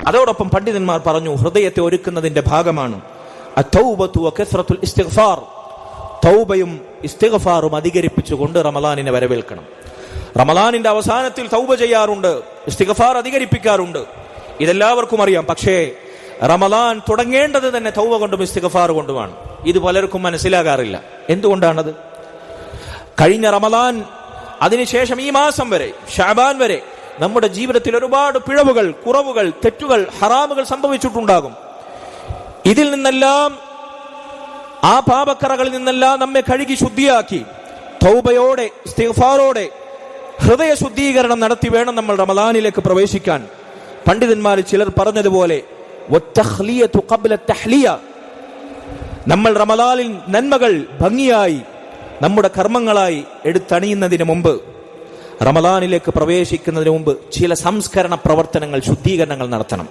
അതോടൊപ്പം പണ്ഡിതന്മാർ പറഞ്ഞു, ഹൃദയത്തെ ഒരുക്കുന്നതിന്റെ ഭാഗമാണ് അത്തൗബതു വകസ്റത്തുൽ ഇസ്തിഗ്ഫാർ. തൗബയും ഇസ്തിഗ്ഫാറും അധികരിപ്പിച്ചുകൊണ്ട് റമളാനിനെ വരവേൽക്കണം. റമളാനിന്റെ അവസാനത്തിൽ തൗബ ചെയ്യാറുണ്ട്, ഇസ്തിഗ്ഫാർ അധികരിപ്പിക്കാറുണ്ട്, ഇതെല്ലാവർക്കും അറിയാം. പക്ഷേ റമളാൻ തുടങ്ങേണ്ടത് തന്നെ തൗബ കൊണ്ടും ഇസ്തിഗ്ഫാർ കൊണ്ടുമാണ്. ഇത് പലർക്കും മനസ്സിലാകാറില്ല. എന്തുകൊണ്ടാണത്? കഴിഞ്ഞ റമളാൻ, അതിനുശേഷം ഈ മാസം വരെ, ശഅബാൻ വരെ നമ്മുടെ ജീവിതത്തിൽ ഒരുപാട് പിഴവുകൾ, കുറവുകൾ, തെറ്റുകൾ, ഹറാമുകൾ സംഭവിച്ചിട്ടുണ്ടാകും. ഇതിൽ നിന്നെല്ലാം, ആ പാപക്കറകളിൽ നിന്നെല്ലാം നമ്മെ കഴുകി ശുദ്ധിയാക്കി തൗബയോടെ ഇസ്തിഗ്ഫാറോടെ ഹൃദയ ശുദ്ധീകരണം നടത്തി വേണം നമ്മൾ റമളാനിലേക്ക് പ്രവേശിക്കാൻ. പണ്ഡിതന്മാർ ചിലർ പറഞ്ഞതുപോലെ വത്തഖ്ലിയതു ഖബ്ല തഹ്ലിയ, നമ്മൾ റമളാനിൽ നന്മകൾ ഭംഗിയായി നമ്മുടെ കർമ്മങ്ങളായി എടുത്തണിയുന്നതിന് മുമ്പ്, റമളാനിലേക്ക് പ്രവേശിക്കുന്നതിന് മുമ്പ് ചില സംസ്കരണ പ്രവർത്തനങ്ങൾ, ശുദ്ധീകരണങ്ങൾ നടത്തണം.